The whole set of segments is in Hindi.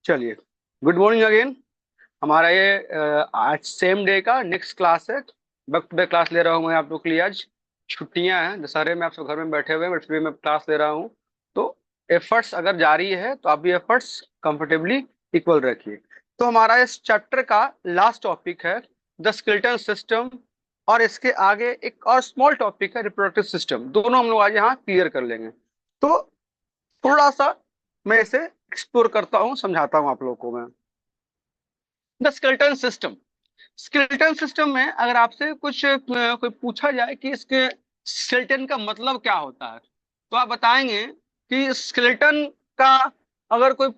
चलिए, गुड मॉर्निंग अगेन। हमारा ये आज सेम डे का नेक्स्ट क्लास है। वक्त पे क्लास ले रहा हूँ मैं आप लोग के लिए। आज छुट्टियां हैं, दशहरे में आप सब घर में बैठे हुए हैं, बट फिर मैं क्लास ले रहा हूँ। तो एफर्ट्स अगर जारी है तो आप भी एफर्ट्स कंफर्टेबली इक्वल रखिए। तो हमारा इस चैप्टर का लास्ट टॉपिक है द स्केलेटल सिस्टम, और इसके आगे एक और स्मॉल टॉपिक है रिप्रोडक्टिव सिस्टम। दोनों हम लोग आज यहाँ क्लियर कर लेंगे। तो थोड़ा सा मैं इसे एक्सप्लोर करता हूँ, समझाता हूँ आप लोगों को मैं। The skeleton system. Skeleton system में अगर आपसे कुछ कोई पूछा जाए कि इसके स्केलेटन का मतलब क्या होता है, तो आप बताएंगे कि स्केलेटन का अगर कोई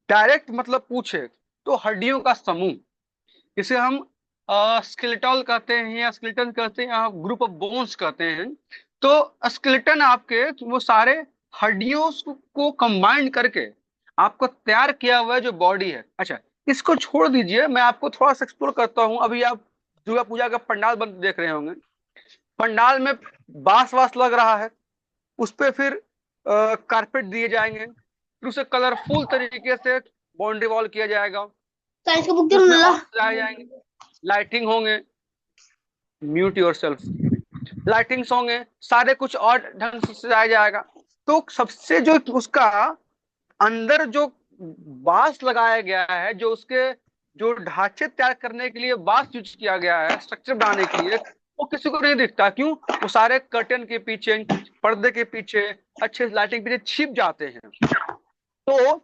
डायरेक्ट मतलब पूछे तो हड्डियों का समूह, इसे हम स्केलेटल कहते हैं या स्केलेटन कहते हैं या ग्रुप ऑफ बोन्स कहते हैं। तो स्केलेटन आपके वो सारे हड्डियों को कंबाइंड करके आपको तैयार किया हुआ जो बॉडी है। अच्छा, इसको छोड़ दीजिए, मैं आपको थोड़ा सा एक्सप्लोर करता हूँ। अभी आप दुर्गा पूजा का पंडाल बन देख रहे होंगे। पंडाल में बांस वास लग रहा है, उस पे फिर कारपेट दिए जाएंगे, फिर उसे कलरफुल तरीके से बाउंड्री वॉल किया जाएगा, साइज का बुक फिर जरूर उसमें ला। और सजाए जाएंगे, लाइटिंग होंगे। Mute your self. लाइटिंग्स होंगे, सारे कुछ और ढंग से सजाया जाएगा। तो सबसे जो उसका अंदर जो बांस लगाया गया है, जो उसके जो ढांचे तैयार करने के लिए बांस यूज किया गया है स्ट्रक्चर बनाने के लिए, वो किसी को नहीं दिखता। क्यों? वो सारे कर्टन के पीछे, पर्दे के पीछे, अच्छे लाइटिंग पीछे छिप जाते हैं। तो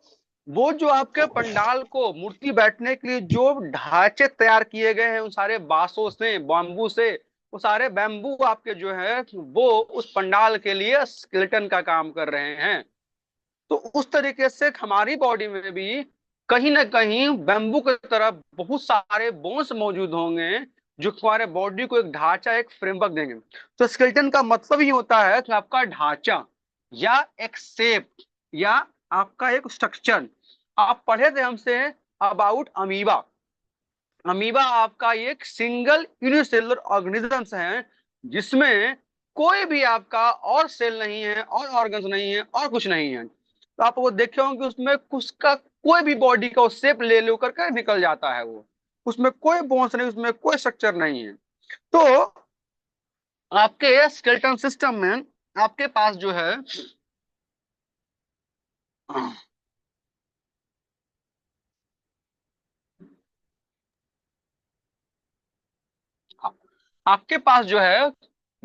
वो जो आपके पंडाल को मूर्ति बैठने के लिए जो ढांचे तैयार किए गए हैं उन सारे बांसों से, बैम्बू से, वो सारे बैम्बू आपके जो है वो उस पंडाल के लिए स्केलेटन का काम कर रहे हैं। तो उस तरीके से हमारी बॉडी में भी कहीं ना कहीं बैम्बू की तरह बहुत सारे बोन्स मौजूद होंगे जो हमारे बॉडी को एक ढांचा, एक फ्रेमवर्क देंगे। तो स्केलेटन का मतलब ही होता है कि आपका ढांचा या एक शेप या आपका एक स्ट्रक्चर। आप पढ़े थे हमसे अबाउट अमीबा। अमीबा आपका एक सिंगल यूनिसेलुलर ऑर्गेनिजम्स है, जिसमें कोई भी आपका और सेल नहीं है और ऑर्गन्स नहीं है और कुछ नहीं है। तो आप वो देखे होंगे उसमें कुछ का कोई भी बॉडी का शेप ले लो करके निकल जाता है वो। उसमें कोई बोन्स नहीं, उसमें कोई स्ट्रक्चर नहीं है। तो आपके स्केलेटन सिस्टम में आपके पास जो है आपके पास जो है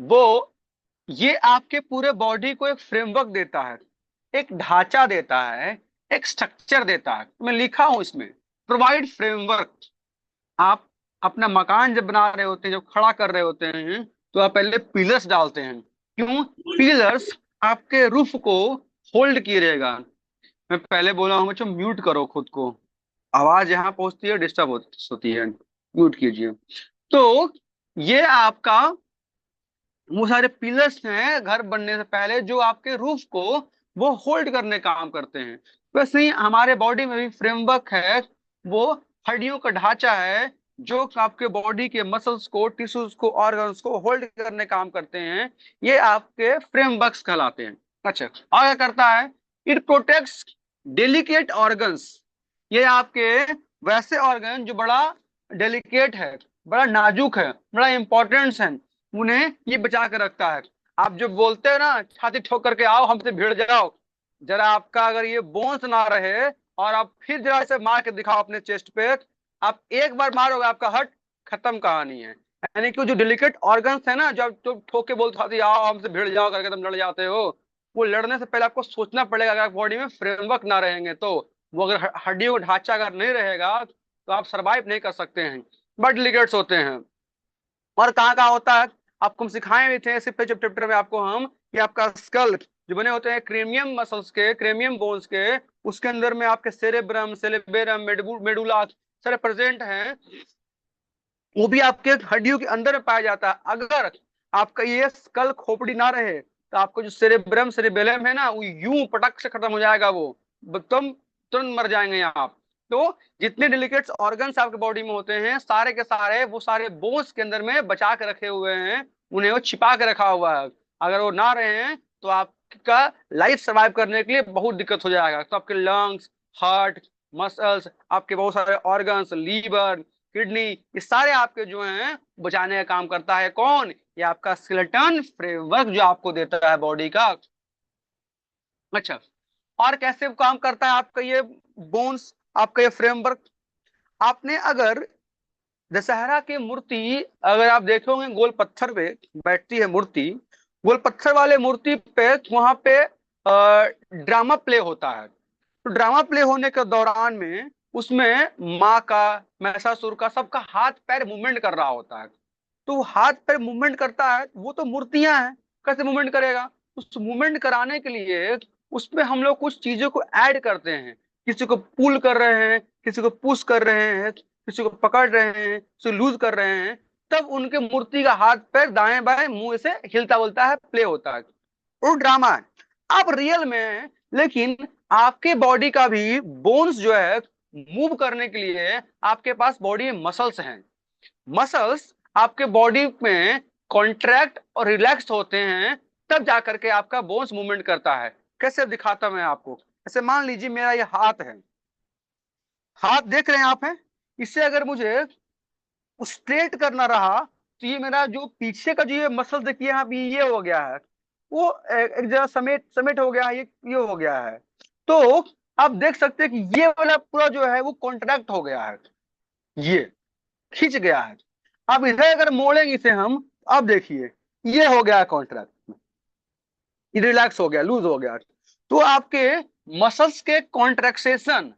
वो ये आपके पूरे बॉडी को एक फ्रेमवर्क देता है, एक ढांचा देता है, एक स्ट्रक्चर देता है। मैं लिखा हूं इसमें, प्रोवाइड फ्रेमवर्क। आप अपना मकान जब बना रहे होते हैं, जब खड़ा कर रहे होते हैं, तो आप पहले पिलर्स डालते हैं। क्यों? पिलर्स आपके रूफ को होल्ड किए रहेगा। मैं पहले बोला हूं बच्चों, म्यूट करो खुद को, आवाज यहाँ पहुंचती है, डिस्टर्ब होती है, म्यूट कीजिए। तो ये आपका वो सारे पिलर्स हैं घर बनने से पहले जो आपके रूफ को वो होल्ड करने का काम करते हैं। वैसे ही हमारे बॉडी में भी फ्रेमवर्क है, वो हड्डियों का ढांचा है जो आपके बॉडी के मसल्स को, टिश्यूज को, ऑर्गन्स को होल्ड करने का काम करते हैं। ये आपके फ्रेमवर्क्स कहलाते हैं। अच्छा, और क्या करता है? It protects delicate organs. ये आपके वैसे ऑर्गन जो बड़ा डेलिकेट है, बड़ा नाजुक है, बड़ा इंपॉर्टेंट है, उन्हें ये बचा के रखता है। आप जो बोलते हैं ना, छाती ठोक करके आओ हमसे भिड़ जाओ, जरा आपका अगर ये बोन्स ना रहे और आप फिर जरा से मार के दिखाओ अपने चेस्ट पे, आप एक बार मारोगे आपका हट, खत्म कहानी है। यानी कि जो डेलिकेट ऑर्गन्स है ना, जो आप तो ठोक के बोलते छाती आओ हमसे भिड़ जाओ करके तुम लड़ जाते हो, वो लड़ने से पहले आपको सोचना पड़ेगा। अगर बॉडी में फ्रेमवर्क ना रहेंगे तो, वो अगर हड्डियों का ढांचा अगर नहीं रहेगा तो आप सरवाइव नहीं कर सकते हैं। बट डेलिकेट्स होते हैं। और कहाँ कहाँ होता है आपको हम सिखाए भी थे इसी पे चैप्टर में आपको हम, कि आपका स्कल जो बने होते हैं क्रेमियम मसल्स के, क्रेमियम बोन्स के, उसके अंदर में आपके सेरेब्रम, सेरेबेरम, मेडुला सारे प्रेजेंट हैं। वो भी आपके हड्डियों के अंदर में पाया जाता है। अगर आपका ये स्कल खोपड़ी ना रहे तो आपको जो सेरेब्रम सेरेबेलम है ना, वो यूं पटक से खत्म हो जाएगा, वो तुम तुरंत मर जाएंगे आप। तो जितने डेलिकेट्स ऑर्गन्स आपके बॉडी में होते हैं सारे के सारे वो सारे बोन्स के अंदर में बचा के रखे हुए हैं, उन्हें वो छिपा के रखा हुआ है। अगर वो ना रहे हैं तो आपका लाइफ सर्वाइव करने के लिए बहुत दिक्कत हो जाएगा। तो आपके लंग्स, हार्ट, मसल्स, आपके बहुत सारे ऑर्गन्स, लीवर, किडनी, ये सारे आपके जो हैं बचाने का काम करता है। कौन? ये आपका स्केलेटन फ्रेमवर्क जो आपको देता है बॉडी का। अच्छा, और कैसे काम करता है आपका ये बोन्स, आपका ये फ्रेमवर्क? आपने अगर दशहरा की मूर्ति अगर आप देखोगे, गोल पत्थर पे बैठती है मूर्ति, गोल पत्थर वाले मूर्ति पे वहां पे ड्रामा प्ले होता है। तो ड्रामा प्ले होने के दौरान में उसमें माँ का, महिषासुर का, सबका हाथ पैर मूवमेंट कर रहा होता है। तो वो हाथ पैर मूवमेंट करता है, वो तो मूर्तियां हैं, कैसे मूवमेंट करेगा? उस मूवमेंट कराने के लिए उसमें हम लोग कुछ चीजों को ऐड करते हैं। किसी को पुल कर रहे हैं, किसी को पुश कर रहे हैं, किसी को पकड़ रहे हैं, किसी को लूज कर रहे हैं, तब उनके मूर्ति का हाथ पैर दाएं बाएं मुंह से हिलता बोलता है, प्ले होता है। वो ड्रामा है। अब रियल में लेकिन आपके बॉडी का भी बोन्स जो है मूव करने के लिए आपके पास बॉडी में मसल्स हैं। मसल्स आपके बॉडी में कॉन्ट्रैक्ट और रिलैक्स होते हैं, तब जाकर के आपका बोन्स मूवमेंट करता है। कैसे दिखाता मैं आपको? ऐसे मान लीजिए मेरा ये हाथ है, हाथ देख रहे हैं आप, है इससे अगर मुझे स्ट्रेट करना रहा तो ये मेरा जो पीछे का जो ये मसल देखिए यहाँ पे ये हो गया है, वो एक जगह समेट समेट हो गया है, ये हो गया है। तो आप देख सकते हैं कि ये वाला पूरा जो है वो कॉन्ट्रैक्ट हो गया है, ये खिंच गया है। अब इधर अगर मोड़ेंगे इसे हम, अब देखिए ये हो गया कॉन्ट्रैक्ट, ये रिलैक्स हो गया, लूज हो गया। तो आपके मसल्स के कॉन्ट्रैक्शन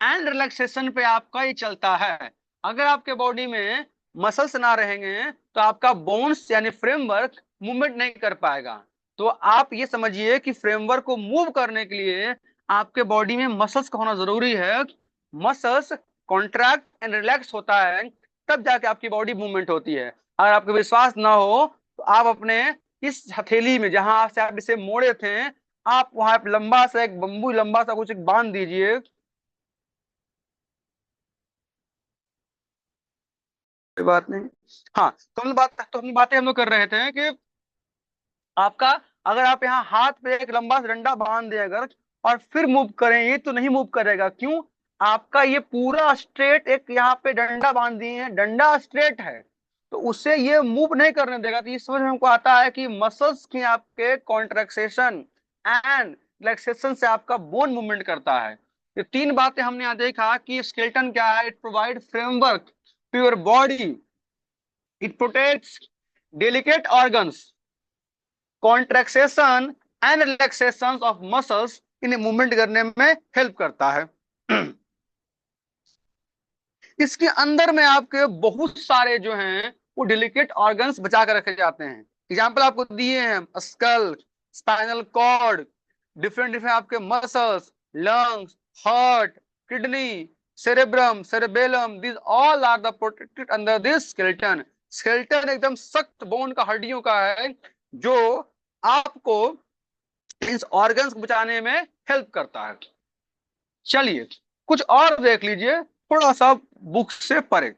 एंड रिलैक्सेशन पे आपका ये चलता है। अगर आपके बॉडी में मसल्स ना रहेंगे तो आपका बोन्स यानी फ्रेमवर्क मूवमेंट नहीं कर पाएगा। तो आप ये समझिए कि फ्रेमवर्क को मूव करने के लिए आपके बॉडी में मसल्स का होना जरूरी है। मसल्स कॉन्ट्रैक्ट एंड रिलैक्स होता है, तब जाके आपकी बॉडी मूवमेंट होती है। अगर आपको विश्वास ना हो तो आप अपने इस हथेली में जहां से आप इसे मोड़े थे, आप वहां पे लंबा सा एक बम्बू, लंबा सा कुछ एक बांध दीजिए। कोई बात नहीं। हाँ, तो हम बातें हम लोग कर रहे थे कि आपका, अगर आप यहाँ हाथ पे एक लंबा सा डंडा बांध दें अगर, और फिर मूव करें, ये तो नहीं मूव करेगा। क्यों? आपका ये पूरा स्ट्रेट एक यहाँ पे डंडा बांध दिए हैं, डंडा स्ट्रेट है, तो उससे ये मूव नहीं करने देगा। तो इस समझ में हमको आता है कि मसल्स की आपके कॉन्ट्रेक्सेशन एंड रिलैक्सेशन से आपका बोन मूवमेंट करता है। ये तीन बातें हमने यहाँ देखा कि स्केलेटन क्या है। It provide framework to your body, it protects delicate organs, contraction and relaxation of muscles, इन्हें मूवमेंट करने में हेल्प करता है। इसके अंदर में आपके बहुत सारे जो हैं वो डेलिकेट ऑर्गन्स बचा कर रखे जाते हैं। एग्जाम्पल आपको दिए हैं, skull, spinal cord, different different आपके muscles, lungs, heart, kidney, cerebrum, cerebellum, this all are the protected under this skeleton. Skeleton एकदम सख्त बोन का, हड्डियों का है, जो आपको इन ऑर्गन्स को बचाने में हेल्प करता है। चलिए कुछ और देख लीजिए, थोड़ा सा बुक से परे।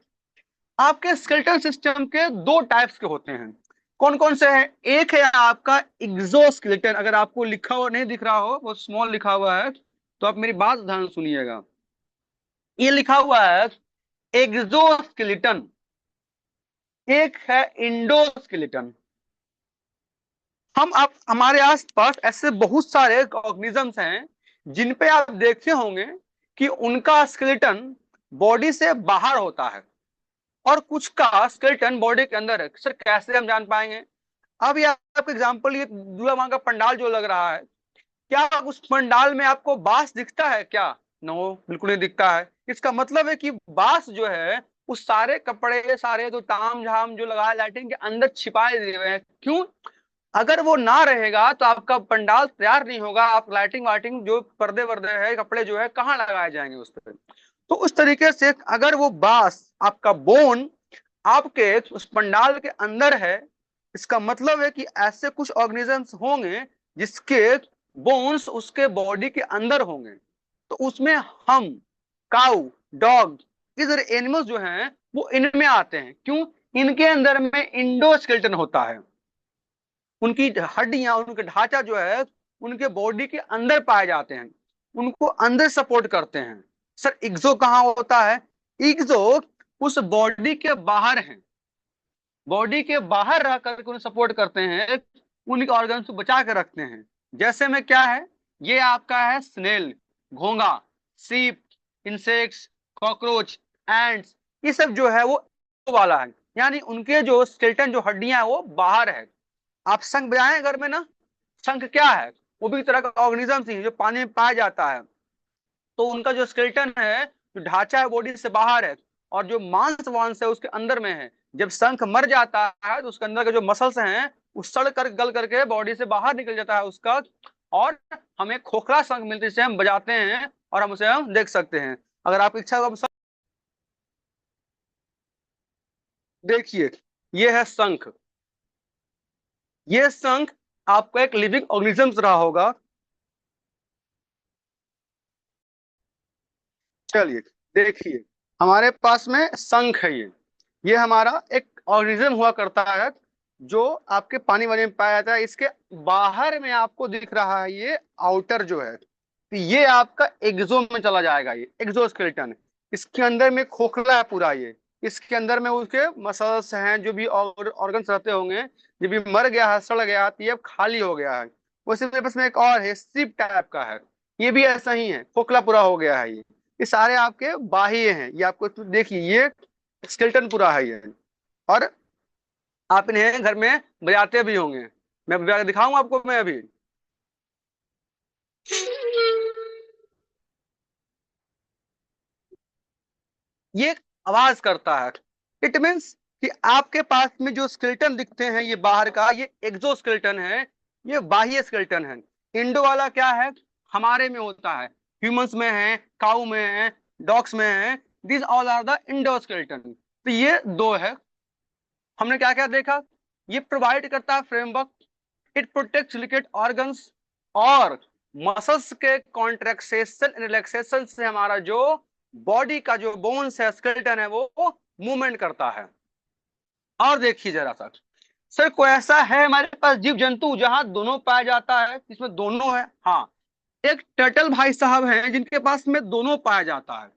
आपके स्केलेटल सिस्टम के दो टाइप्स के होते हैं। कौन कौन से हैं? एक है आपका एग्जोस्केलेटन, अगर आपको लिखा हुआ नहीं दिख रहा हो, वो स्मॉल लिखा हुआ है, तो आप मेरी बात ध्यान सुनिएगा। ये लिखा हुआ है एग्जोस्केलेटन। एक है इंडोस्केलेटन। हम आप हमारे आसपास ऐसे बहुत सारे ऑर्गेनिजम्स हैं जिन पे आप देखते होंगे कि उनका स्केलेटन बॉडी से बाहर होता है और कुछ का स्केलेटन बॉडी के अंदर है। सर कैसे हम जान पाएंगे? अब ये आपका एग्जांपल, ये दुर्गा माँ का पंडाल जो लग रहा है, क्या उस पंडाल में आपको बांस दिखता है क्या? नो, बिल्कुल नहीं दिखता है। इसका मतलब है कि बांस जो है उस सारे कपड़े, सारे जो ताम झाम जो लगा है लाइटिंग के अंदर छिपाए दिए हुए हैं। क्यों? अगर वो ना रहेगा तो आपका पंडाल तैयार नहीं होगा। आप लाइटिंग वाइटिंग जो पर्दे वर्दे है, कपड़े जो है, कहाँ लगाए जाएंगे उस पर? तो उस तरीके से अगर वो बांस, आपका बोन, आपके उस पंडाल के अंदर है, इसका मतलब है कि ऐसे कुछ ऑर्गेनिजम्स होंगे जिसके बोन्स उसके बॉडी के अंदर होंगे। तो उसमें हम, काऊ, डॉग, इधर एनिमल्स जो हैं वो इनमें आते हैं। क्यों? इनके अंदर में इंडोस्केलेटन होता है। उनकी हड्डियां, उनका ढांचा जो है उनके बॉडी के अंदर पाए जाते हैं, उनको अंदर सपोर्ट करते हैं। सर इग्जो कहाँ होता है? इग्जो उस बॉडी के बाहर है, बॉडी के बाहर रह करके उन्हें सपोर्ट करते हैं, उनके ऑर्गन्स को बचा के रखते हैं। जैसे में क्या है, ये आपका है स्नेल, घोंगा, सीप, इंसेक्ट्स, कॉकरोच, एंड्स, ये सब जो है वो वाला है, यानी उनके जो स्केलेटन जो हड्डियां है वो बाहर है। आप शंख बजाएं घर में ना, शंख क्या है, वो भी एक तरह का ऑर्गेनिज्म ही है जो पानी में पाया जाता है। तो उनका जो स्केलेटन है, जो ढांचा है बॉडी से बाहर है, और जो मांस वांस है उसके अंदर में है। जब शंख मर जाता है तो उसके अंदर के जो मसल्स हैं वो सड़ कर गल करके बॉडी से बाहर निकल जाता है उसका, और हमें खोखला शंख मिलती है जिसे हम बजाते हैं और हम उसे हम देख सकते हैं। अगर आप इच्छा हो आप देखिए, ये है शंख। ये शंख आपका एक लिविंग ऑर्गेनिज्म रहा होगा। चलिए देखिए, हमारे पास में शंख है, ये हमारा एक ऑर्गेनिज्म हुआ करता है जो आपके पानी वाले में पाया जाता है। इसके बाहर में आपको दिख रहा है ये आउटर जो है, तो ये आपका एक्सो में चला जाएगा, ये एक्सोस्केलेटन। इसके अंदर में खोखला है पूरा ये, इसके अंदर में उसके मसल्स हैं, जो भी ऑर्गन्स रहते होंगे, जो भी मर गया है, सड़ गया है, तो ये अब खाली हो गया है। वैसे मेरे पास में एक और है, सिप टाइप का है, ये भी ऐसा ही है, खोखला पूरा हो गया है ये सारे आपके बाह्य हैं। ये आपको देखिए, ये स्केलेटन पूरा है ये। और आप इन्हें घर में बजाते भी होंगे, मैं बजा के दिखाऊंगा आपको मैं अभी। ये आवाज करता है, इट मीन्स कि आपके पास में जो स्केलेटन दिखते हैं ये बाहर का, ये एक्सोस्केलेटन है, ये बाह्य स्केलेटन है। इंडो वाला क्या है, हमारे में होता है, ह्यूमंस में है, काऊ में है, डॉग्स में है, this all are the endoskeleton. तो ये दो है। हमने क्या क्या देखा, ये प्रोवाइड करता है framework, it protects liquid organs, और मसल्स के कॉन्ट्रेक्सेशन रिलैक्सेशन से हमारा जो बॉडी का जो बोन्स है, स्केलेटन है, वो मूवमेंट करता है। और देखिए जरा सा, सर कोई ऐसा है हमारे पास जीव जंतु जहां दोनों पाया जाता है, इसमें दोनों है? हाँ, एक टर्टल भाई साहब हैं जिनके पास में दोनों पाया जाता है।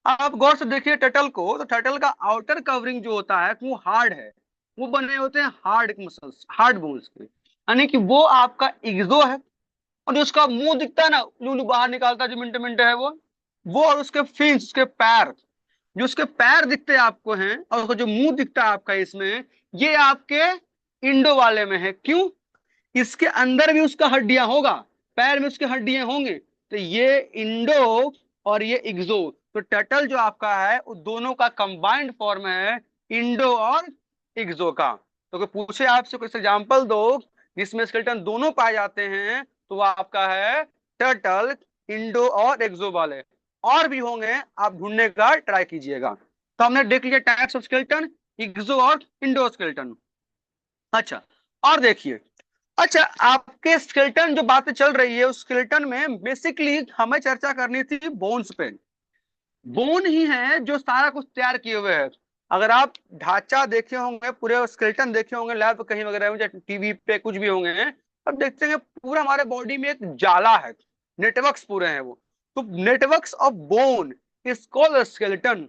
आप गौर से देखिए टर्टल को, तो टर्टल का आउटर कवरिंग जो होता है वो हार्ड है, वो बने होते हैं हार्ड मसल्स, हार्ड बोन्स के, यानी कि वो आपका इग्जो है। और जो उसका मुंह दिखता है ना, लूलू बाहर निकालता है जो मिनट मिनट है वो और उसके फिन्स, उसके पैर, जो उसके पैर दिखते हैं आपको हैं, और उसका जो मुंह दिखता है आपका इसमें, ये आपके इंडो वाले में है। क्यों? इसके अंदर भी उसका हड्डियां होगा, पैर में उसके हड्डियां होंगे। तो ये इंडो और ये इग्जो, तो टर्टल जो आपका है वो दोनों का कंबाइंड फॉर्म है, इंडो और इग्जो का। तो कोई पूछे आपसे कोई एग्जांपल दो जिसमें स्केलेटन दोनों पाए जाते हैं, तो वो आपका है टर्टल, इंडो और एक्सो वाले। और भी होंगे, आप ढूंढने का ट्राई कीजिएगा। तो हमने देख लिया टाइप्स ऑफ स्केलेटन, इग्जो और इंडो स्केलेटन। अच्छा, और देखिए, अच्छा आपके स्केलेटन जो बातें चल रही है उस स्केलेटन में बेसिकली हमें चर्चा करनी थी बोन्स पे। बोन ही है जो सारा कुछ तैयार किए हुए है। अगर आप ढांचा देखे होंगे, पूरे स्केलेटन देखे होंगे लैब कहीं वगैरह में, चाहे टीवी पे कुछ भी होंगे, अब देखते हैं पूरा हमारे बॉडी में एक जाला है, नेटवर्क्स पूरे हैं वो। तो networks of bone is called skeleton.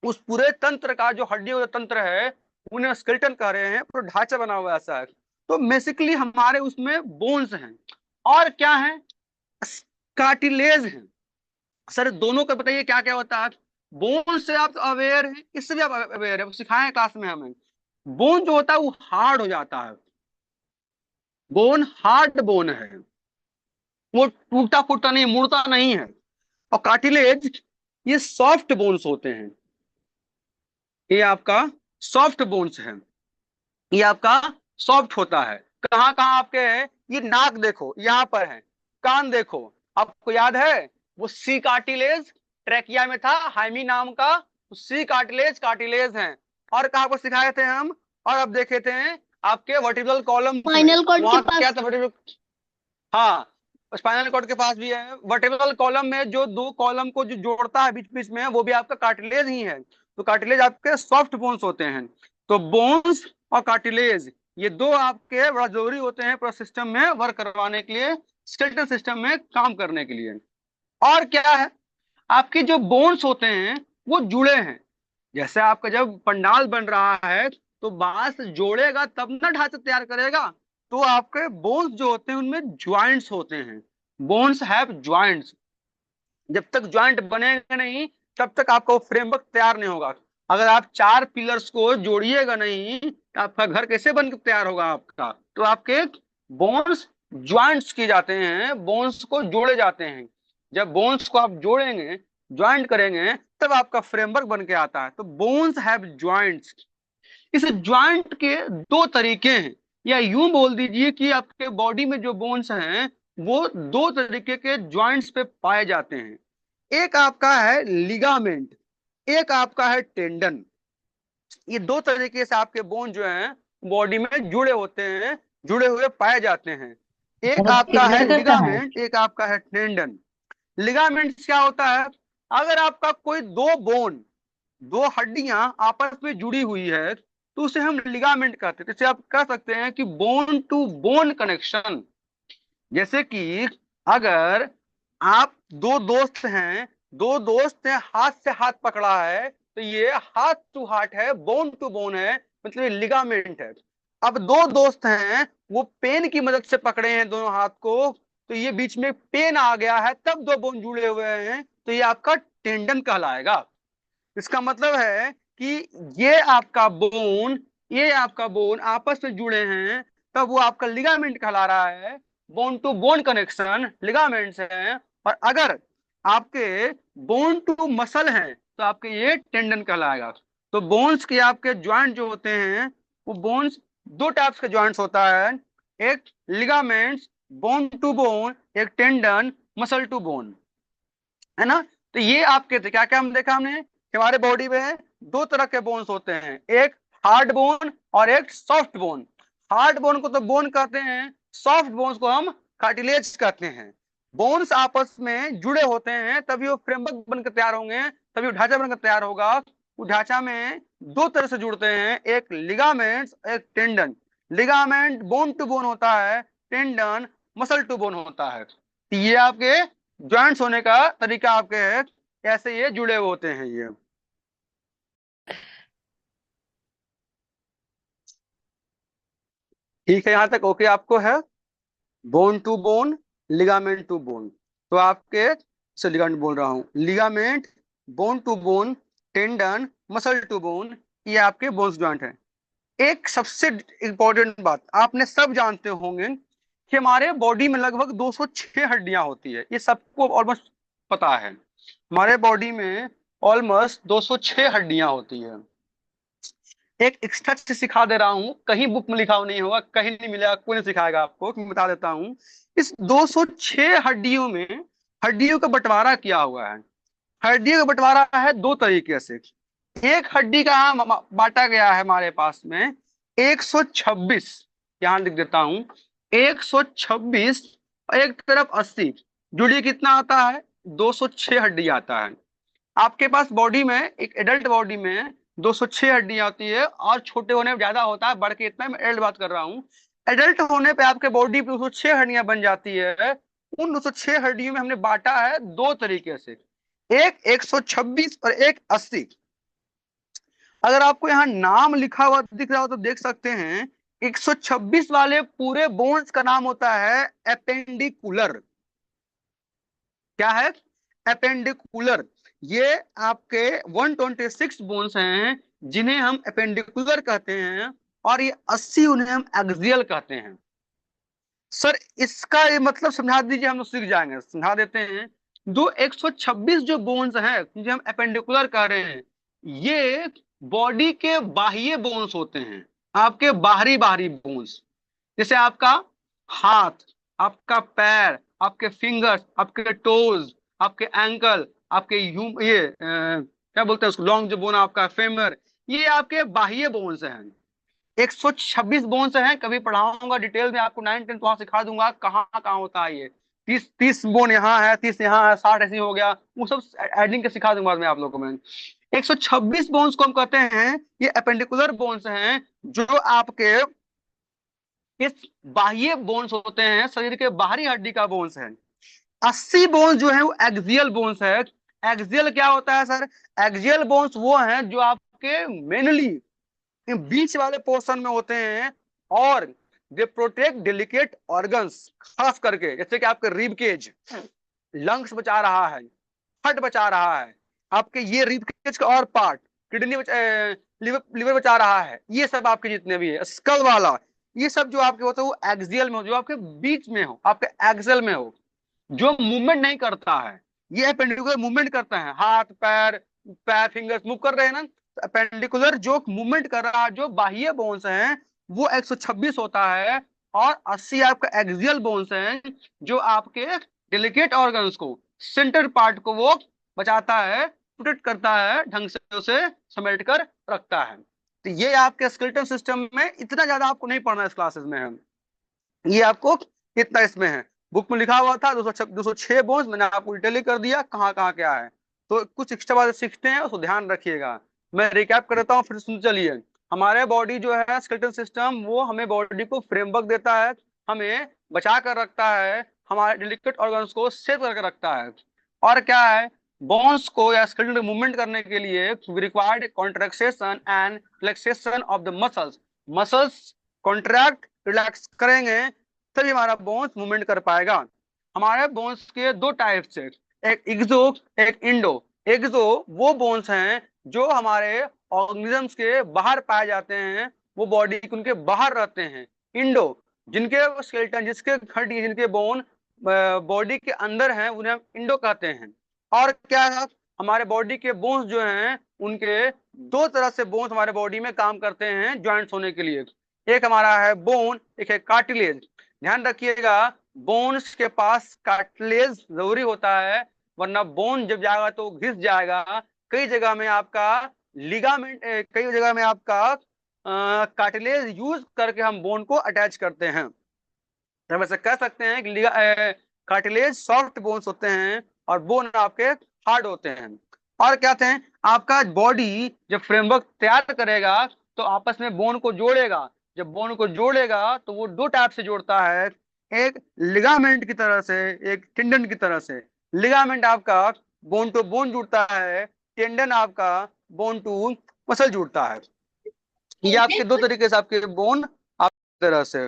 उस पूरे तंत्र का जो हड्डियों का तंत्र है उन्हें स्केलेटन कह रहे हैं, पूरा ढांचा बना हुआ ऐसा है। तो बेसिकली हमारे उसमें बोन्स हैं, और क्या है, कार्टिलेज है। सर दोनों का बताइए क्या क्या होता है। बोन से आप अवेयर हैं, इससे भी आप अवेयर है, सिखाए क्लास में हमें। बोन जो होता है वो हार्ड हो जाता है, बोन हार्ड बोन है, वो टूटता फूटता नहीं, मुड़ता नहीं है। और कार्टिलेज, ये सॉफ्ट बोन्स होते हैं, ये आपका सॉफ्ट बोन्स है, ये आपका सॉफ्ट होता है। कहाँ कहाँ आपके है, ये नाक देखो यहाँ पर है, कान देखो, आपको याद है वो सी कार्टिलेज ट्रेकिया में था, हाइमी नाम का, सी कार्टिलेज कार्टिलेज है। और कहाँ को सिखाए थे हम, और अब देखे थे आपके वर्टिब्रल कॉलम में, स्पाइनल कॉर्ड के वहां पास। क्या था वर्टिब्रल, हाँ स्पाइनल कॉर्ड के पास भी है। वर्टिब्रल कॉलम में जो दो कॉलम को जो जोड़ता है बीच बीच में, वो भी आपका कार्टिलेज ही है। तो कार्टिलेज आपके सॉफ्ट बोन्स होते हैं। तो बोन्स और कार्टिलेज, ये दो आपके बड़ा जरूरी होते हैं पूरा सिस्टम में वर्क करवाने के लिए, स्केलेटल सिस्टम में काम करने के लिए। और क्या है, आपके जो बोन्स होते हैं वो जुड़े हैं। जैसे आपका जब पंडाल बन रहा है तो बांस जोड़ेगा तब ना ढांचा तैयार करेगा। तो आपके बोन्स जो होते हैं उनमें ज्वाइंट्स होते हैं। Bones have joints. जब तक ज्वाइंट बनेगा नहीं तब तक आपका वो फ्रेमवर्क तैयार नहीं होगा। अगर आप चार पिलर्स को जोड़िएगा नहीं तो आपका घर कैसे बन के तैयार होगा आपका। तो आपके बोन्स ज्वाइंट्स किए जाते हैं, बोन्स को जोड़े जाते हैं। जब बोन्स को आप जोड़ेंगे, ज्वाइंट करेंगे, तब आपका फ्रेमवर्क बन के आता है। तो बोन्स हैव ज्वाइंट्स। इस ज्वाइंट के दो तरीके हैं, या यूं बोल दीजिए कि आपके बॉडी में जो बोन्स हैं वो दो तरीके के ज्वाइंट्स पे पाए जाते हैं। एक आपका है लिगामेंट, एक आपका है टेंडन। ये दो तरीके से आपके बोन जो हैं बॉडी में जुड़े होते हैं, जुड़े हुए पाए जाते हैं। एक बहुत आपका है इधर का है। लिगामेंट, एक आपका है टेंडन। लिगामेंट क्या होता है? अगर आपका कोई दो बोन, दो हड्डियां आपस में जुड़ी हुई है तो उसे हम लिगामेंट कहते हैं। जैसे आप कह सकते हैं कि बोन टू बोन कनेक्शन। जैसे कि अगर आप दो दोस्त हैं, दो दोस्त ने हाथ से हाथ पकड़ा है तो ये हाथ टू हार्ट है, बोन टू बोन है, मतलब ये लिगामेंट है। अब दो दोस्त हैं, वो पेन की मदद से पकड़े हैं दोनों हाथ को, तो ये बीच में पेन आ गया है तब दो बोन जुड़े हुए हैं, तो ये आपका टेंडन कहलाएगा। इसका मतलब है कि ये आपका बोन आपस में जुड़े हैं, तब वो आपका लिगामेंट कहला रहा है। Bone to bone connection ligaments हैं। और अगर आपके बोन टू मसल हैं तो आपके ये टेंडन कहलाएगा। तो बोन्स के आपके ज्वाइंट जो होते हैं वो बोन्स दो टाइप्स के ज्वाइंट्स होता है। एक लिगामेंट्स, बोन टू बोन, एक टेंडन, मसल टू बोन, है ना। तो ये आपके थे क्या क्या हम देखा हमने कि हमारे बॉडी में दो तरह के बोन्स होते हैं, एक हार्ड बोन और एक सॉफ्ट बोन। हार्ड बोन को तो बोन कहते हैं, सॉफ्ट बोन्स को हम कार्टिलेज कहते हैं। बोन्स आपस में जुड़े होते हैं तभी वो फ्रेमवर्क बनकर तैयार होंगे, तभी वो ढांचा बनकर तैयार होगा। वो ढांचा में दो तरह से जुड़ते हैं, एक लिगामेंट्स, एक tendon. Ligament bone to bone होता है, टेंडन मसल टू बोन होता है। तो ये आपके ज्वाइंट्स होने का तरीका आपके है, ऐसे ये जुड़े हुए होते हैं ये। ठीक है, यहां तक ओके आपको है। Bone to bone, ligament to bone. तो आपके से लिगामेंट बोल रहा हूँ, ligament, bone to bone, tendon, muscle to bone, ये आपके बोन्स ज्वाइंट है। एक सबसे इंपॉर्टेंट बात आपने सब जानते होंगे कि हमारे बॉडी में लगभग 206 हड्डियां होती है, ये सबको ऑलमोस्ट पता है। हमारे बॉडी में ऑलमोस्ट 206 हड्डियां होती है। एक एक्स्ट्रा चीज सिखा दे रहा हूँ, कहीं बुक में लिखा हुआ नहीं होगा, कहीं नहीं मिलेगा, कोई नहीं सिखाएगा आपको, मैं बता देता हूँ। इस 206 हड्डियों में हड्डियों का बंटवारा किया हुआ है। हड्डियों का बंटवारा है दो तरीके से। एक हड्डी का बांटा गया है हमारे पास में 126, यहां लिख देता हूं 126, एक तरफ 80, जुड़िए कितना आता है? 206 हड्डी आता है। आपके पास बॉडी में, एक एडल्ट बॉडी में 206 हड्डियां होती है, और छोटे होने में ज्यादा होता है, बढ़ के इतना, मैं एडल्ट बात कर रहा हूँ। एडल्ट होने पे आपके बॉडी पे 206 हड्डियां बन जाती है। उन 206 हड्डियों में हमने बांटा है दो तरीके से, एक 126 और एक 80। अगर आपको यहाँ नाम लिखा हुआ दिख रहा हो तो देख सकते हैं, 126 वाले पूरे बोन्स का नाम होता है एपेंडिकुलर। क्या है? एपेंडिकुलर। ये आपके 126 बोन्स हैं जिन्हें हम एपेंडिकुलर कहते हैं, और ये 80 उन्हें हम एक्सियल कहते हैं। सर इसका ये मतलब समझा दीजिए, हम लोग सीख जाएंगे, समझा देते हैं। दो 126 जो बोन्स हैं जिन्हें हम एपेंडिकुलर कह रहे हैं, ये बॉडी के बाह्य बोन्स होते हैं, आपके बाहरी बाहरी बोन्स। जैसे आपका हाथ, आपका पैर, आपके फिंगर्स, आपके टोज, आपके एंकल, आपके क्या बोलते हैं उसको, लॉन्ग जो बोन आपका फेमर, ये आपके बाह्य बोन्स हैं। 126 बोन्स हैं, कभी पढ़ाऊंगा डिटेल में आपको, 9 10 वहां सिखा दूंगा कहाँ कहाँ होता है ये। 30 बोन यहाँ है, 30 यहाँ है, 60 ऐसे हो गया, वो सब एडिंग के सिखा दूंगा मैं आप लोगों को। मैं 126 बोन्स को हम कहते हैं, ये अपेंडिकुलर बोन्स हैं, जो आपके इस बाह्य बोन्स होते हैं, शरीर के बाहरी हड्डी का बोन्स है। 80 बोन्स जो है वो एक्सियल बोन्स है। एक्सियल क्या होता है सर? एक्सियल बोन्स वो हैं जो आपके मेनली बीच वाले पोर्शन में होते हैं, और दे प्रोटेक्ट डेलिकेट ऑर्गन्स, खास करके जैसे कि आपके रिब केज, लंग्स बचा रहा है, हार्ट बचा रहा है, आपके ये रिब केज का और पार्ट, किडनी लिवर बचा रहा है, ये सब आपके जितने भी है, स्कल वाला, ये सब जो आपके होते हैं वो एक्सियल में हो, जो आपके बीच में हो, आपके एक्सल में हो, जो मूवमेंट नहीं करता है। ये अपेंडिकुलर मूवमेंट करता है, हाथ पैर, पैर फिंगर्स मूव कर रहे हैं ना, तो अपेंडिकुलर जो मूवमेंट कर रहा है, जो बाह्य बोन्स हैं वो 126 होता है, और 80 आपका एक्सियल बोन्स हैं, जो आपके डेलिकेट ऑर्गन्स को, सेंटर पार्ट को वो बचाता है, प्रोटेक्ट करता है, ढंग से उसे समेट कर रखता है। तो ये आपके स्केलेटल सिस्टम में इतना ज्यादा आपको नहीं पढ़ना इस क्लासेस में है, ये आपको कितना इसमें है, बुक में लिखा हुआ था 206 बोन्स, मैंने आपको डिटेल कर दिया कहाँ कहाँ क्या है। तो कुछ एक्स्ट्रा बात सीखते हैं, उसको ध्यान रखिएगा। मैं रिकैप कर देता हूँ फिर सुन चलिए। हमारे बॉडी जो है स्केलेटल सिस्टम, वो हमें बॉडी को फ्रेमवर्क देता है, हमें बचा कर रखता है, हमारे डेलिकेट ऑर्गन्स को सेव करके रखता है। और क्या है, बोन्स को या स्केलेटल मूवमेंट करने के लिए required contraction and relaxation of the muscles, muscles contract relax करेंगे तभी हमारा बोन्स मूवमेंट कर पाएगा। हमारे बोन्स के दो टाइप्स है, एक एक्सो एक इंडो। एक्सो वो बोन्स हैं जो हमारे ऑर्गेनिजम्स के बाहर पाए जाते हैं, वो बॉडी के उनके बाहर रहते हैं। इंडो जिनके स्केलेटन, जिसके हड्डी, जिनके बोन बॉडी के अंदर हैं, उन्हें हम इंडो कहते हैं। और क्या है, हमारे बॉडी के बोन्स जो हैं उनके दो तरह से बोन्स हमारे बॉडी में काम करते हैं ज्वाइंट्स होने के लिए। एक हमारा है बोन, एक है कार्टिलेज। ध्यान रखिएगा, बोन्स के पास कार्टिलेज जरूरी होता है, वरना बोन जब जाएगा तो घिस जाएगा। कई जगह में आपका लिगामेंट, कई जगह में आपका कार्टिलेज यूज करके हम बोन को अटैच करते हैं। तो हम ऐसे कह सकते हैं कि कार्टिलेज सॉफ्ट बोन्स होते हैं और बोन आपके हार्ड होते हैं। और क्या थे, आपका बॉडी जब फ्रेमवर्क तैयार करेगा तो आपस में बोन को जोड़ेगा। जब बोन को जोड़ेगा तो वो दो टाइप से जोड़ता है, एक लिगामेंट की तरह से, एक टेंडन की तरह से। लिगामेंट आपका बोन टू बोन जुड़ता है, टेंडन आपका बोन टू मसल जुड़ता है। ये आपके दो तरीके से आपके बोन आप तरह से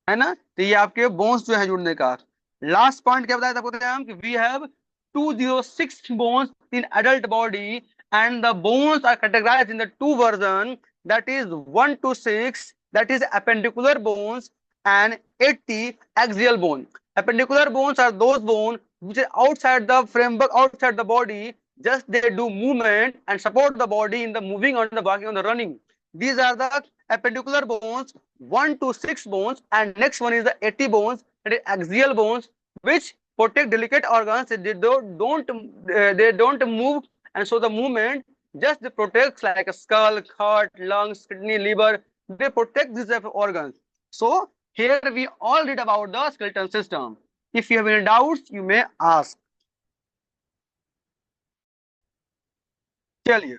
है ना। तो ये आपके बोन्स जो है जुड़ने का। लास्ट पॉइंट क्या बताया था आपको हम कि we have 206 bones in adult body, and the bones are categorized in the two version, that is 1 to 6, that is appendicular bones, and 80 axial bone. Appendicular bones are those bones which are outside the framework, outside the body, just they do movement and support the body in the moving, on the walking, on the running. These are the appendicular bones, 1 to 6 bones, and next one is the 80 bones, that is axial bones, which protect delicate organs. They don't move, and so the movement just they protects like a skull, heart, lungs, kidney, liver. They protect these type of organs. So here we all read about the skeletal system. If you have any doubts, you may ask. चलिए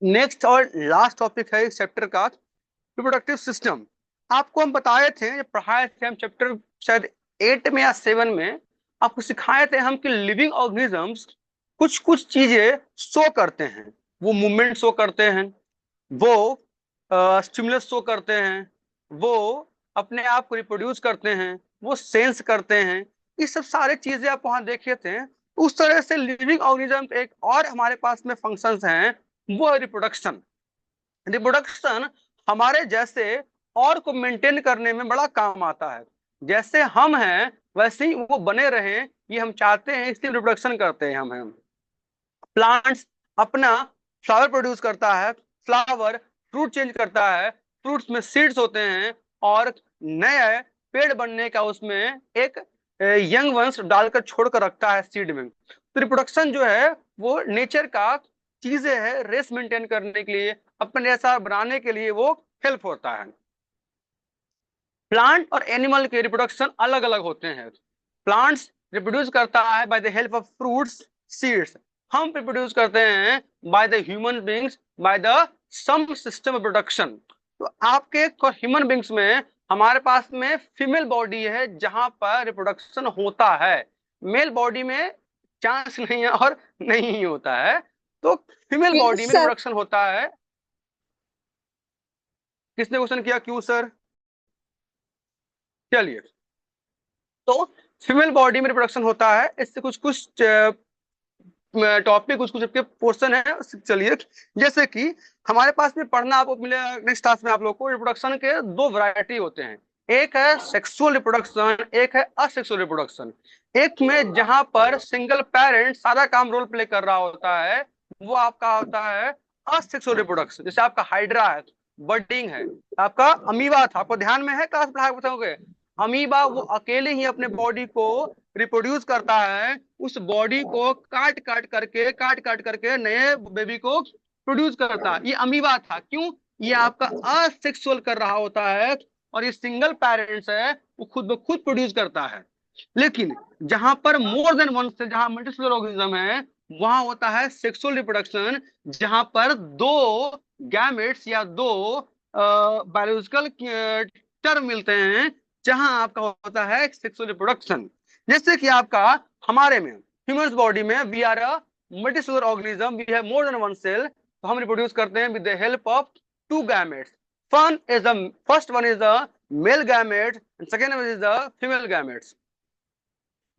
नेक्स्ट और लास्ट टॉपिक है इस चैप्टर का, रिप्रोडक्टिव सिस्टम। आपको हम बताए थे, जब पढ़ाए थे हम चैप्टर शायद 8 में या 7 में, आपको सिखाए थे हम कि लिविंग ऑर्गेनिजम्स कुछ कुछ चीजें शो करते हैं। वो मूवमेंट शो करते हैं, वो स्टिमुलस शो करते हैं, वो अपने आप को रिप्रोड्यूस करते हैं, वो सेंस करते हैं। ये सब सारे चीजें आप वहां देखे थे। उस तरह से लिविंग ऑर्गेनिज्म एक और हमारे पास में फंक्शंस हैं, वो है रिप्रोडक्शन। रिप्रोडक्शन हमारे जैसे और को मेंटेन करने में बड़ा काम आता है। जैसे हम हैं वैसे ही वो बने रहें, ये हम चाहते हैं, इसलिए रिप्रोडक्शन करते हैं हम। प्लांट्स अपना फ्लावर प्रोड्यूस करता है, फ्लावर फ्रूट चेंज करता है, फ्रूट्स में सीड्स होते हैं, और नए पेड़ बनने का उसमें एक यंग वंश डालकर छोड़कर रखता है सीड में। तो रिप्रोडक्शन जो है वो नेचर का चीजें है, रेस मेंटेन करने के लिए, अपने जैसा बनाने के लिए वो हेल्प होता है। प्लांट और एनिमल के रिप्रोडक्शन अलग अलग होते हैं। प्लांट्स रिप्रोड्यूस करता है by the help of fruits, seeds. हम रिप्रोड्यूस करते हैं by the human beings, by the some system of production. तो आपके ह्यूमन बींग्स में हमारे पास में फीमेल बॉडी है जहां पर रिप्रोडक्शन होता है, मेल बॉडी में चांस नहीं है और नहीं ही होता है। तो फीमेल बॉडी यस में सर। रिप्रोडक्शन होता है। किसने क्वेश्चन किया, क्यों सर? चलिए, तो फीमेल बॉडी में रिप्रोडक्शन होता है, इससे कुछ कुछ टॉपिक, कुछ कुछ पोर्शन है। चलिए, जैसे कि हमारे पास में पढ़ना आपको मिलेगा नेक्स्ट क्लास में, आप लोग को रिप्रोडक्शन के दो वैरायटी होते हैं। एक है सेक्सुअल रिप्रोडक्शन, एक है असेक्सुअल रिप्रोडक्शन। एक में जहां पर सिंगल पेरेंट सारा काम रोल प्ले कर रहा होता है, वो आपका होता है असेक्सुअल रिप्रोडक्शन। जैसे आपका हाइड्रा है, बर्डिंग है, आपका अमीबा था, आपको ध्यान में है, क्लास पढ़ा बताओगे? अमीबा वो अकेले ही अपने बॉडी को रिप्रोड्यूस करता है, उस बॉडी को काट काट करके नए बेबी को प्रोड्यूस करता है। ये अमीबा था। क्यों? ये आपका असेक्सुअल कर रहा होता है, और ये सिंगल पेरेंट्स है, वो खुद ब खुद प्रोड्यूस करता है। लेकिन जहां पर मोर देन वन से, जहां मल्टीसेलुलर ऑर्गेनिज्म है, वहां होता है सेक्सुअल रिप्रोडक्शन, जहां पर दो गैमेट्स या दो बायोलॉजिकल टर्म मिलते हैं, जहां आपका होता है सेक्सुअल रिप्रोडक्शन। जैसे कि आपका हमारे में ह्यूमन बॉडी में we are a multicellular organism, we have more than one cell, तो हम रिप्रोड्यूस करते हैं with the help of two gametes. First one is the male gamete, second one is the female gametes.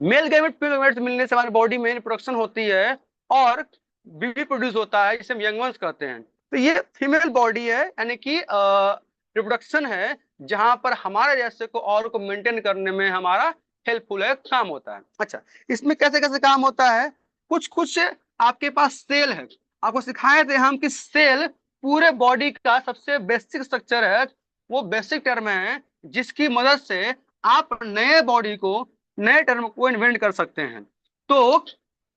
Male gamete female gametes मिलने से हमारी बॉडी में रिप्रोडक्शन होती है और बेबी प्रोड्यूस होता है, जिसे हम यंग वंस कहते हैं। तो ये फीमेल बॉडी है, यानी कि रिप्रोडक्शन है, जहां पर हमारे जैसे को और को मेंटेन करने में हमारा हेल्पफुल है, काम होता है। अच्छा, इसमें कैसे कैसे काम होता है? कुछ कुछ आपके पास सेल है, आपको सिखाए थे हम कि सेल पूरे बॉडी का सबसे बेसिक स्ट्रक्चर है, वो बेसिक टर्म है जिसकी मदद से आप नए बॉडी को, नए टर्म को इन्वेंट कर सकते हैं। तो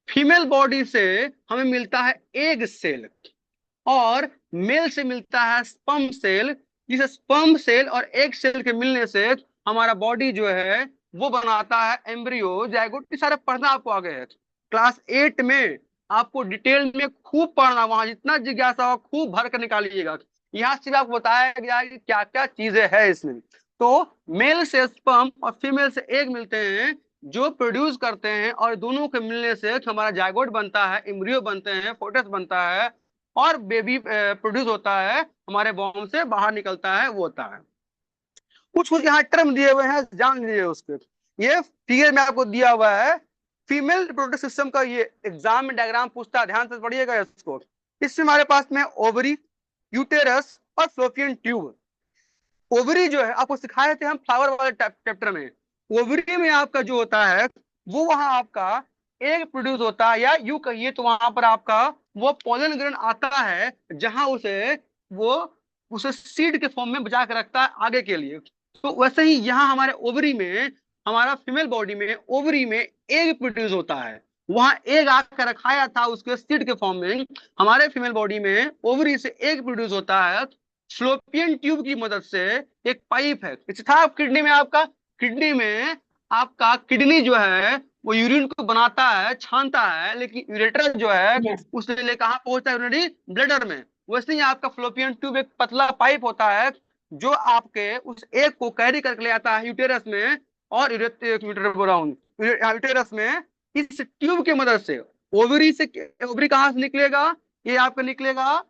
फीमेल बॉडी से हमें मिलता है एग सेल, और मेल से मिलता है स्पर्म सेल। जिस स्पर्म सेल और एग सेल के मिलने से हमारा बॉडी जो है वो बनाता है एम्ब्रियो, जायगोट। ये सारे पढ़ना आपको आगे है, क्लास 8 में आपको डिटेल में खूब पढ़ना, वहां जितना जिज्ञासा हो खूब भर कर निकालिएगा। यहाँ सिर्फ आपको बताया गया है कि क्या क्या चीजें है इसमें। तो मेल से स्पर्म और फीमेल से एग मिलते हैं, जो प्रोड्यूस करते हैं, और दोनों के मिलने से हमारा जायगोट बनता है, एम्ब्रियो बनते हैं, फोटस बनता है, और बेबी प्रोड्यूस होता है, हमारे बॉम से बाहर निकलता है, वो होता है। कुछ कुछ यहाँ टर्म दिए हुए हैं, जान लीजिए उसके। ये फिगर में आपको दिया हुआ है फीमेल रिप्रोडक्टिव सिस्टम का, ये एग्जाम में डायग्राम पूछता है, ध्यान से पढ़िएगा इसको। इसमें हमारे पास में ओवरी, यूटेरस और फ्लोपियन ट्यूब। ओवरी जो है आपको सिखाए थे हम फ्लावर वाले चैप्टर में। ओवरी में आपका जो होता है वो वहां आपका एग प्रोड्यूस होता है, या यूं कहिए तो वहां पर आपका वो पोलन ग्रेन आता है, जहां वो उसे सीड के फॉर्म में बचा के रखता है आगे के लिए। तो वैसे ही यहाँ हमारे ओवरी में, हमारा फीमेल बॉडी में ओवरी में एग प्रोड्यूस होता है, वहां एग आकर रखाया था उसके सीड के फॉर्म में। हमारे फीमेल बॉडी में ओवरी से एग प्रोड्यूस होता है फ्लोपियन ट्यूब की मदद से। एक पाइप है, इसे था किडनी में, आपका किडनी में आपका किडनी जो है वो यूरिन को बनाता है, छानता है, लेकिन यूरेटर जो है यस। उससे ले कहाँ पहुंचता है? यूरिनरी ब्लैडर में। वैसे ही आपका फ्लोपियन ट्यूब एक पतला पाइप होता है, जो आपके उस एग को कैरी करके ले आता है यूटेरस में, और यूटेरस में इस ट्यूब की मदद से ओवरी से, ओवरी कहाँ से निकलेगा? ये आपका निकलेगा,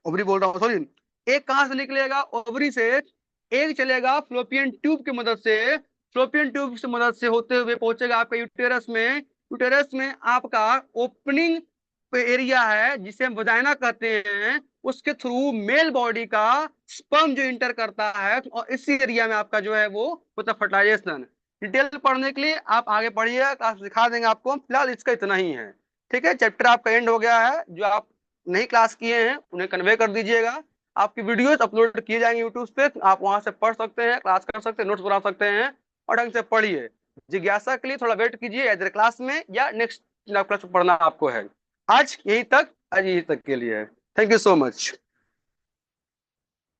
ओवरी बोल रहा हूँ सॉरी, एग कहां से निकलेगा? ओवरी से। एग चलेगा फ्लोपियन ट्यूब की मदद से, फ्लोपियन ट्यूब की मदद से होते हुए पहुंचेगा आपका यूटेरस में। यूटेरस में आपका ओपनिंग एरिया है, जिसे हम वजाइना कहते हैं, उसके थ्रू मेल बॉडी का स्पर्म जो इंटर करता है, और इसी एरिया में आपका जो है वो होता है फर्टिलाइजेशन। डिटेल पढ़ने के लिए आप आगे पढ़िए, क्लास सिखा देंगे आपको। फिलहाल इसका इतना ही है, ठीक है? चैप्टर आपका एंड हो गया है। जो आप नहीं क्लास किए हैं उन्हें कन्वे कर दीजिएगा, आपकी वीडियोस अपलोड किए जाएंगे यूट्यूब पे, आप वहां से पढ़ सकते हैं, क्लास कर सकते हैं, नोट्स बना सकते हैं, और ढंग से पढ़िए। जिज्ञासा के लिए थोड़ा वेट कीजिए इधर क्लास में, या नेक्स्ट क्लास में पढ़ना आपको है। आज यहीं तक के लिए। Thank you so much.